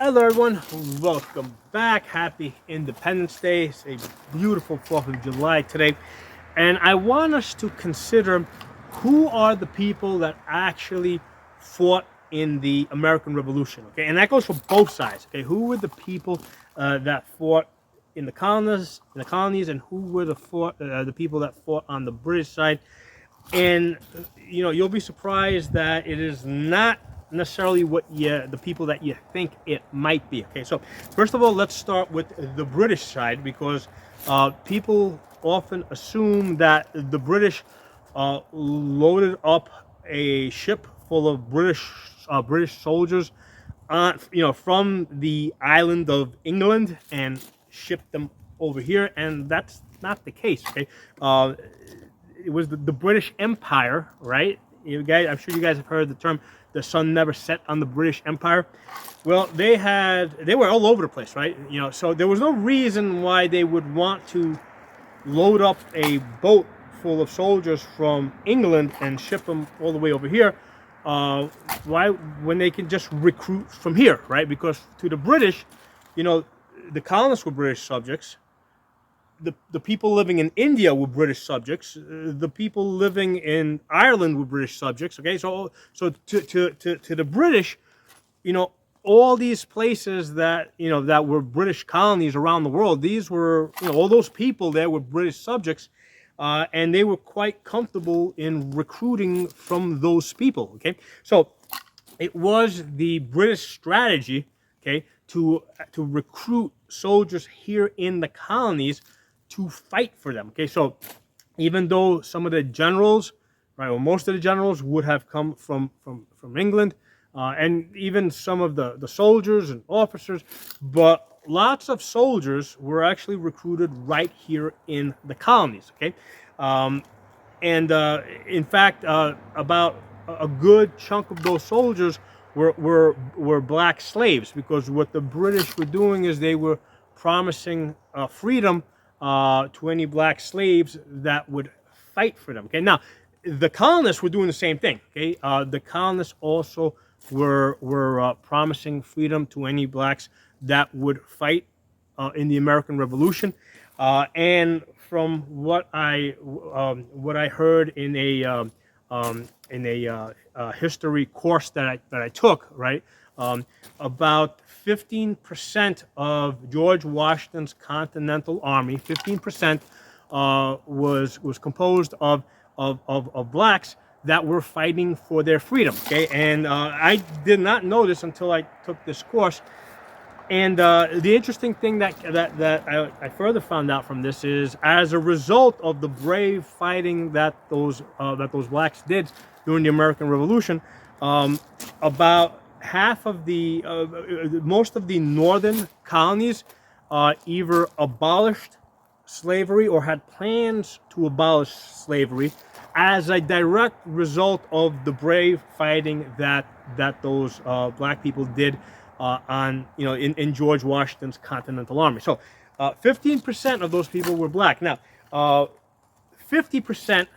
Hello everyone, welcome back. Happy Independence Day. It's a beautiful 4th of July today. And I want us to consider who are the people that actually fought in the American Revolution. Okay, and that goes for both sides. Okay, who were the people that fought in the colonies, and who were the people that fought on the British side? And you'll be surprised that it is not necessarily the people that you think it might be. Okay, so first of all, let's start with the British side, because people often assume that the British loaded up a ship full of British soldiers from the island of England and shipped them over here, and that's not the case. Okay, it was the British Empire, right? You guys, I'm sure you guys have heard the term "the sun never set" on the British Empire. Well, they were all over the place, right? So there was no reason why they would want to load up a boat full of soldiers from England and ship them all the way over here. Why, when they can just recruit from here, right? Because to the British, the colonists were British subjects. The people living in India were British subjects. The people living in Ireland were British subjects. Okay, so to the British, all these places that that were British colonies around the world, these were all those people there were British subjects, and they were quite comfortable in recruiting from those people. Okay, so it was the British strategy, okay, to recruit soldiers here in the colonies to fight for them. Okay, so even though some of the generals, right, or most of the generals would have come from England, and even some of the soldiers and officers, but lots of soldiers were actually recruited right here in the colonies. Okay, in fact, about a good chunk of those soldiers were black slaves, because what the British were doing is they were promising freedom to any black slaves that would fight for them. Okay, now the colonists were doing the same thing. Okay, the colonists also were promising freedom to any blacks that would fight in the American Revolution. And from what I heard in a history course that I took, right, about 15% of George Washington's Continental Army, 15% was composed of blacks that were fighting for their freedom. Okay, and I did not know this until I took this course. And the interesting thing that I further found out from this is, as a result of the brave fighting that those blacks did during the American Revolution, about half of most of the northern colonies either abolished slavery or had plans to abolish slavery as a direct result of the brave fighting that those black people did in George Washington's Continental Army. So 15% of those people were black. Now 50%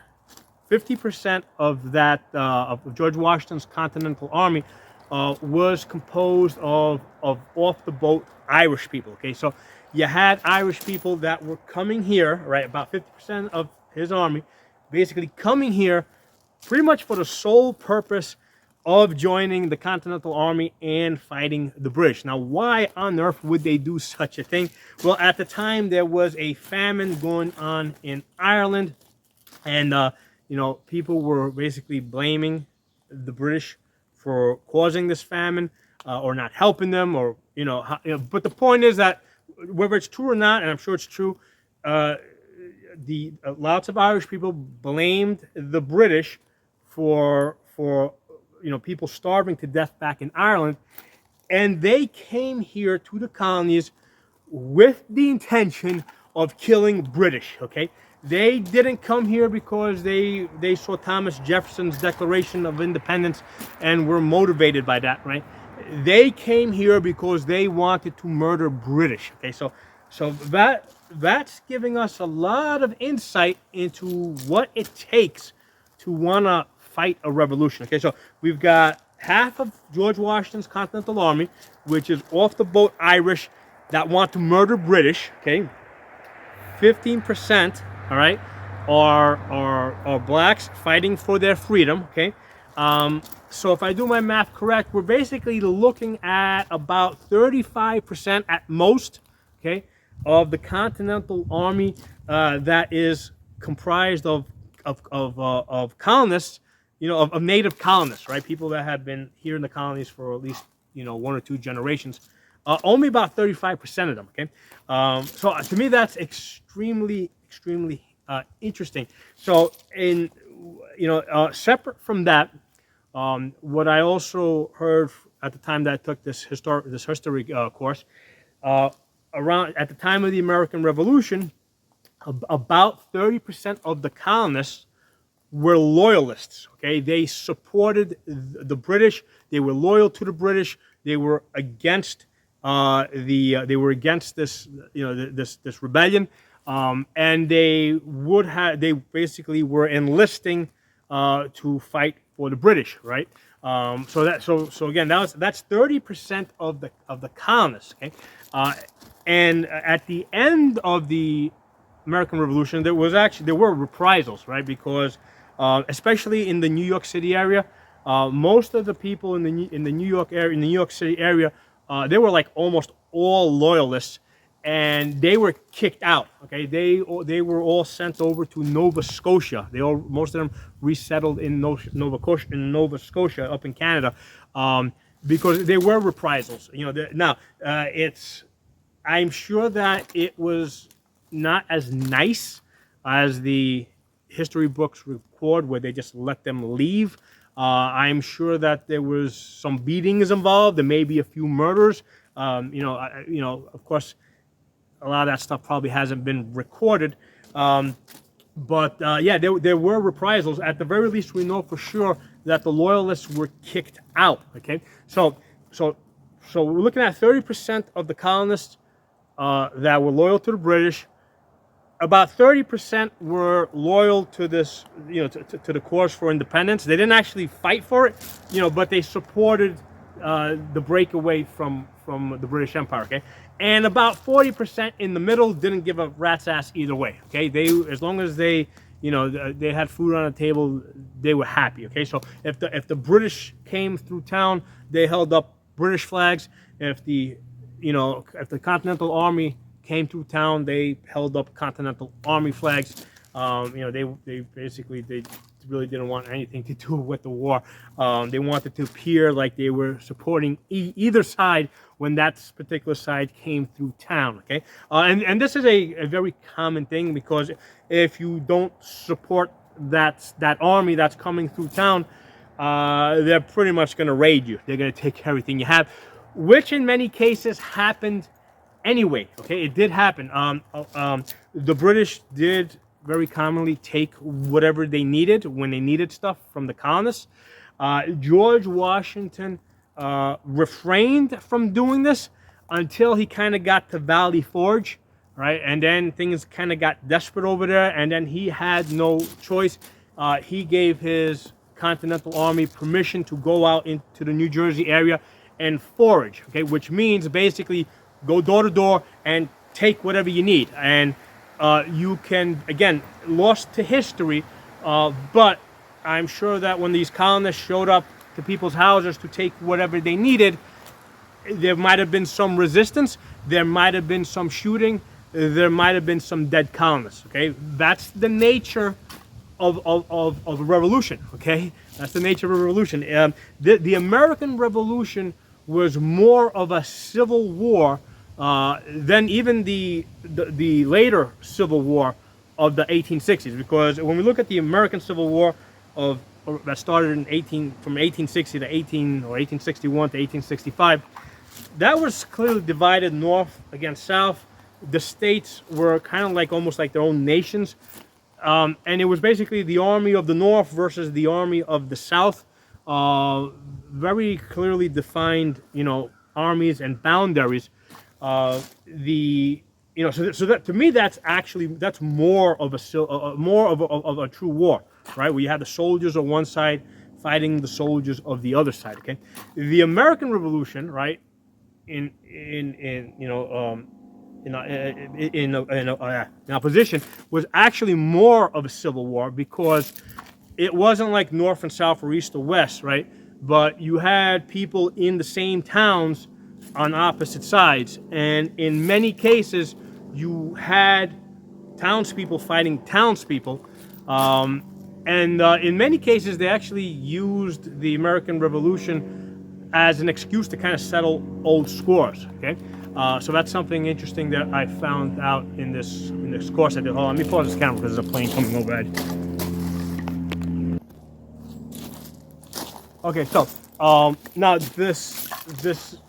of that of George Washington's Continental Army was composed of off the boat Irish people. Okay, so you had Irish people that were coming here, right? About 50% of his army basically coming here pretty much for the sole purpose of joining the Continental Army and fighting the British. Now, why on earth would they do such a thing? Well, at the time there was a famine going on in Ireland, and people were basically blaming the British for causing this famine, or not helping them, or But the point is that whether it's true or not, and I'm sure it's true, lots of Irish people blamed the British for people starving to death back in Ireland, and they came here to the colonies with the intention of killing British. Okay, they didn't come here because they saw Thomas Jefferson's Declaration of Independence and were motivated by that, right? They came here because they wanted to murder British. Okay, so that's giving us a lot of insight into what it takes to want to fight a revolution. Okay, so we've got half of George Washington's Continental Army, which is off the boat Irish that want to murder British, okay? 15%, all right, are blacks fighting for their freedom, okay? So if I do my math correct, we're basically looking at about 35% at most, okay, of the Continental Army that is comprised of colonists, you know, of native colonists, right? People that have been here in the colonies for at least, you know, 1 or 2 generations. Only about 35% of them, okay? So to me, that's extremely interesting. So separate from that, what I also heard at the time that I took this history course, around at the time of the American Revolution, about 30% of the colonists were loyalists. Okay, they supported the British. They were loyal to the British. They were against they were against this, you know, this rebellion, and they basically were enlisting to fight for the British, right? So again, that's 30% of the colonists. Okay, and at the end of the American Revolution, there were reprisals, right? Because especially in the New York City area, most of the people in the New York City area, they were like almost all loyalists, and they were kicked out. Okay, they were all sent over to Nova Scotia. Most of them resettled in Nova Scotia up in Canada, because they were reprisals. You know, I'm sure that it was not as nice as the history books record, where they just let them leave. I'm sure that there was some beatings involved. There may be a few murders. Of course, a lot of that stuff probably hasn't been recorded. But there were reprisals. At the very least, we know for sure that the loyalists were kicked out. Okay, so we're looking at 30% of the colonists that were loyal to the British. About 30% were loyal to this, you know, to the cause for independence. They didn't actually fight for it, you know, but they supported the breakaway from the British Empire. Okay, and about 40% in the middle didn't give a rat's ass either way. Okay, as long as they had food on the table, they were happy. Okay, so if the British came through town, they held up British flags. If the Continental Army came through town, they held up Continental Army flags. They really didn't want anything to do with the war. They wanted to appear like they were supporting either side when that particular side came through town. Okay, and this is a very common thing, because if you don't support that army that's coming through town, they're pretty much going to raid you. They're going to take everything you have, which in many cases happened anyway. Okay, it did happen. The British did very commonly take whatever they needed when they needed stuff from the colonists. George Washington refrained from doing this until he kind of got to Valley Forge, right? And then things kind of got desperate over there, and then he had no choice. He gave his Continental Army permission to go out into the New Jersey area and forage, okay, which means basically go door to door and take whatever you need. And you can, again, lost to history, but I'm sure that when these colonists showed up to people's houses to take whatever they needed, there might have been some resistance, there might have been some shooting, there might have been some dead colonists. Okay, that's the nature of a revolution. Okay, that's the nature of a revolution. The American Revolution was more of a civil war than even the later Civil War of the 1860s, because when we look at the American Civil War that started from 1860 to 1861 to 1865, that was clearly divided north against south. The states were kind of like almost like their own nations, and it was basically the army of the north versus the army of the south. Very clearly defined, armies and boundaries. So that to me, that's more of a true war, right? Where you have the soldiers on one side fighting the soldiers of the other side. Okay, the American Revolution, right? In you know in opposition was actually more of a civil war, because it wasn't like North and South or East or West, right? But you had people in the same towns on opposite sides, and in many cases, you had townspeople fighting townspeople, and in many cases, they actually used the American Revolution as an excuse to kind of settle old scores. Okay, so that's something interesting that I found out in this course I did. Hold on, let me pause this camera because there's a plane coming overhead. Okay, so now this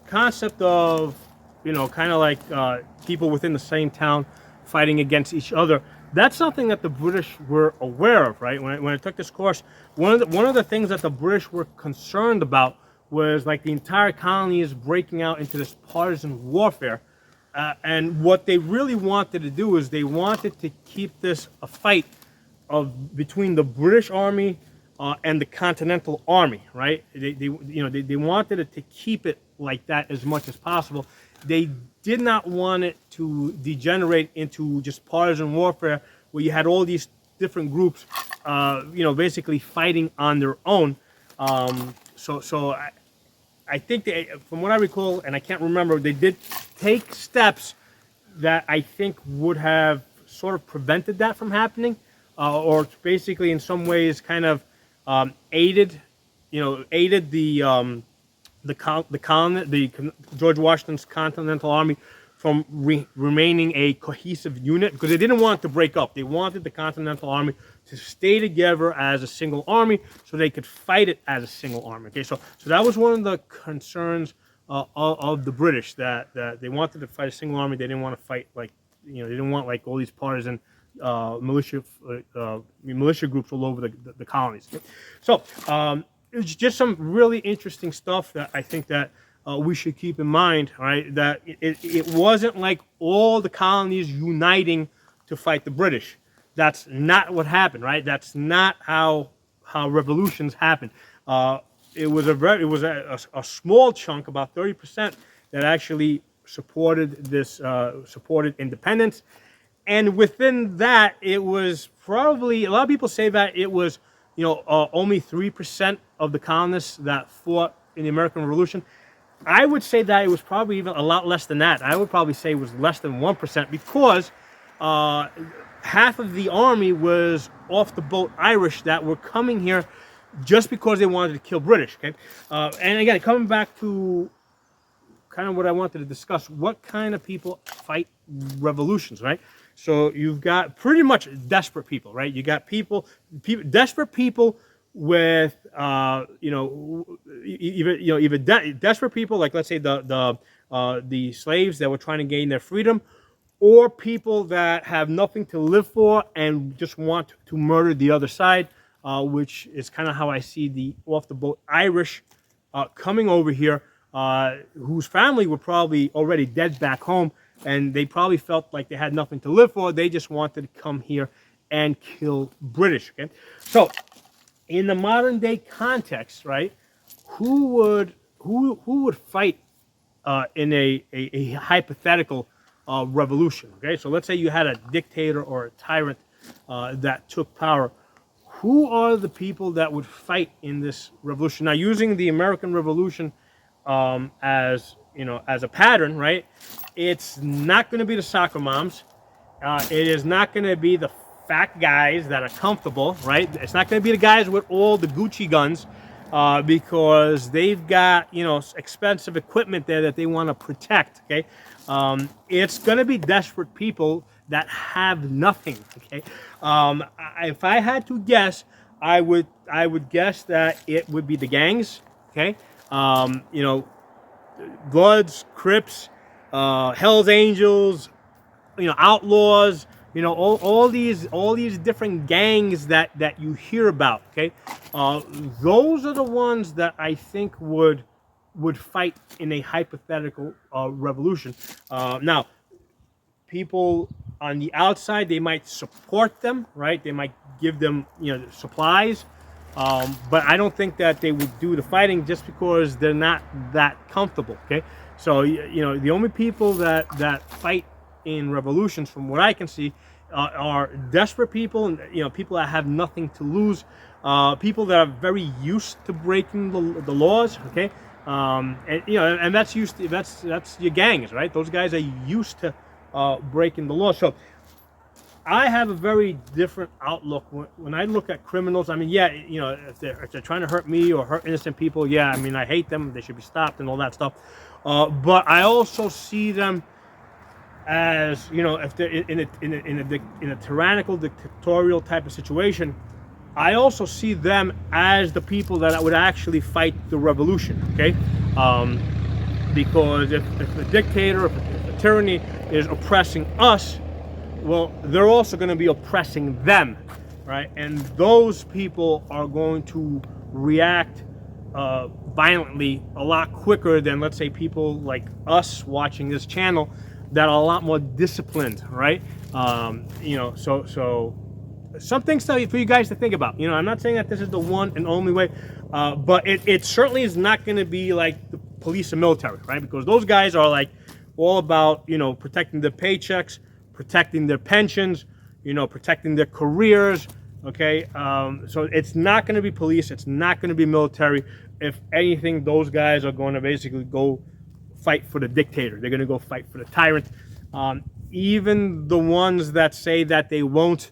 concept of, you know, kind of like people within the same town fighting against each other, that's something that the British were aware of, right? When I took this course, one of the things that the British were concerned about was like the entire colony is breaking out into this partisan warfare, and what they really wanted to do is they wanted to keep this a fight between the British Army and the Continental Army, right? They wanted it to keep it like that as much as possible. They did not want it to degenerate into just partisan warfare, where you had all these different groups, basically fighting on their own. So I think they, from what I recall, and I can't remember, they did take steps that I think would have sort of prevented that from happening, or basically in some ways kind of aided the George Washington's Continental Army from remaining a cohesive unit, because they didn't want it to break up. They wanted the Continental Army to stay together as a single army, so they could fight it as a single army. Okay, so that was one of the concerns of the British, that they wanted to fight a single army. They didn't want to fight they didn't want like all these partisan militia groups all over the colonies. Okay? So it's just some really interesting stuff that I think that we should keep in mind, right? That it wasn't like all the colonies uniting to fight the British. That's not what happened, right? That's not how revolutions happen. It was a small chunk, about 30%, that actually supported independence. And within that, it was probably, a lot of people say that it was, only 3% of the colonists that fought in the American Revolution. I would say that it was probably even a lot less than that. I would probably say it was less than 1%, because half of the army was off the boat Irish that were coming here just because they wanted to kill British. Okay, and again, coming back to kind of what I wanted to discuss, what kind of people fight revolutions, right? So you've got pretty much desperate people, right? You got desperate people with, even desperate people, like let's say the slaves that were trying to gain their freedom, or people that have nothing to live for and just want to murder the other side, which is kind of how I see the off the boat Irish coming over here, whose family were probably already dead back home, and they probably felt like they had nothing to live for. They just wanted to come here and kill British. Okay, so in the modern day context, right, who would fight in a hypothetical revolution? Okay, so let's say you had a dictator or a tyrant that took power. Who are the people that would fight in this revolution? Now, using the American Revolution as a pattern, right? It's not going to be the soccer moms. It is not going to be the fat guys that are comfortable, right? It's not going to be the guys with all the Gucci guns, because they've got expensive equipment there that they want to protect. Okay, it's going to be desperate people that have nothing. Okay, if I had to guess, I would guess that it would be the gangs. Okay, Bloods, Crips, Hell's Angels, outlaws, all these different gangs that you hear about. Okay, those are the ones that I think would fight in a hypothetical revolution. Now, people on the outside, they might support them, right? They might give them supplies, But I don't think that they would do the fighting just because they're not that comfortable. Okay, so you know, the only people that fight in revolutions, from what I can see, are desperate people, and you know, people that have nothing to lose, people that are very used to breaking the laws. Okay, and you know, and that's used to, that's your gangs, right? Those guys are used to breaking the law. So I have a very different outlook when I look at criminals. I mean, yeah, you know, if they're trying to hurt me or hurt innocent people, yeah, I mean, I hate them. They should be stopped and all that stuff. But I also see them as, you know, if they're in a tyrannical, dictatorial type of situation, I also see them as the people that would actually fight the revolution. Okay, because if a dictator, if a tyranny is oppressing us, well, they're also going to be oppressing them, right? And those people are going to react violently a lot quicker than, let's say, people like us watching this channel that are a lot more disciplined, right? You know, so some things for you guys to think about. You know, I'm not saying that this is the one and only way, but it certainly is not going to be like the police and military, right? Because those guys are like all about, you know, protecting their paychecks, protecting their pensions, you know, protecting their careers. Okay, so it's not going to be police, it's not going to be military. If anything, those guys are going to basically go fight for the dictator. They're going to go fight for the tyrant. Even the ones that say that they won't,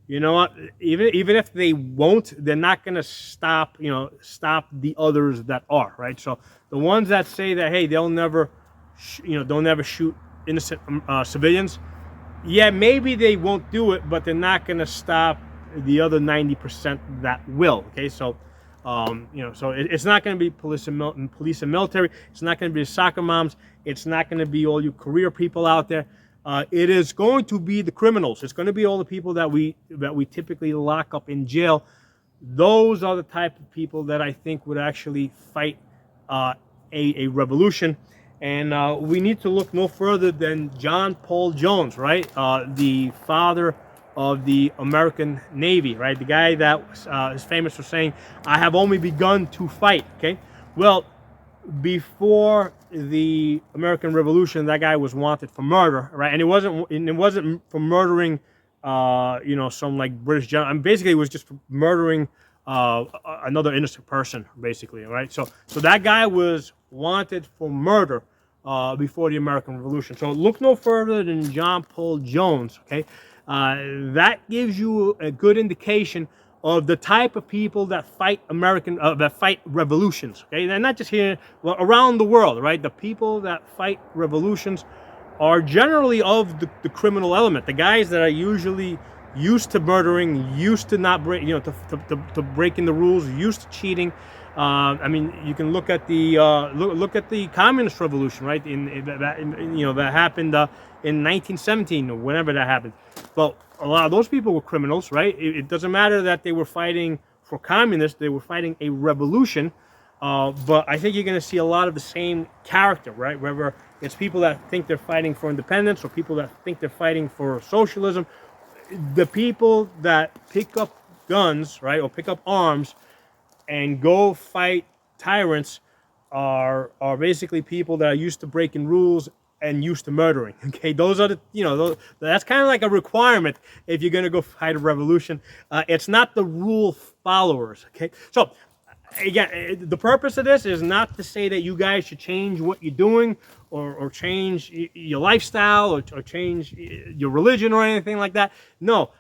you know what? Even if they won't, they're not going to stop. You know, stop the others that are, right. So the ones that say that, hey, they'll never, they'll never shoot innocent civilians. Yeah, maybe they won't do it, but they're not going to stop the other 90% that will. Okay, so you know, so it's not going to be police and military. It's not going to be the soccer moms. It's not going to be all you career people out there. It is going to be the criminals. It's going to be all the people that we typically lock up in jail. Those are the type of people that I think would actually fight a revolution. And we need to look no further than John Paul Jones, right? The father of the American Navy, right? The guy that is famous for saying, "I have only begun to fight." Okay, well, before the American Revolution, that guy was wanted for murder, right? And it wasn't for murdering, you know, some like British general. I mean, basically, it was just for murdering another innocent person, basically, right? So that guy was wanted for murder before the American Revolution. So look no further than John Paul Jones. Okay, that gives you a good indication of the type of people that fight that fight revolutions. Okay, and not just here, well, around the world, right? The people that fight revolutions are generally of the criminal element. The guys that are usually used to murdering, used to not break, you know, to breaking the rules, used to cheating. I mean, you can look at the look at the communist revolution, right? You know, that happened in 1917 or whenever that happened. Well, a lot of those people were criminals, right? It doesn't matter that they were fighting for communists; they were fighting a revolution. But I think you're going to see a lot of the same character, right? Whether it's people that think they're fighting for independence or people that think they're fighting for socialism. The people that pick up guns, right, or pick up arms and go fight tyrants are basically people that are used to breaking rules and used to murdering. Okay, those are the, you know, that's kind of like a requirement if you're going to go fight a revolution. It's not the rule followers. Okay, so again, the purpose of this is not to say that you guys should change what you're doing or change your lifestyle or change your religion or anything like that. No,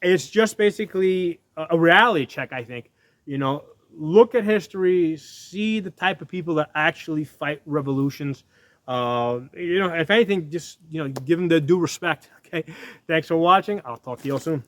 it's just basically a reality check, I think. You know, look at history, see the type of people that actually fight revolutions. You know, if anything, just, you know, give them their due respect. Okay, thanks for watching. I'll talk to you all soon.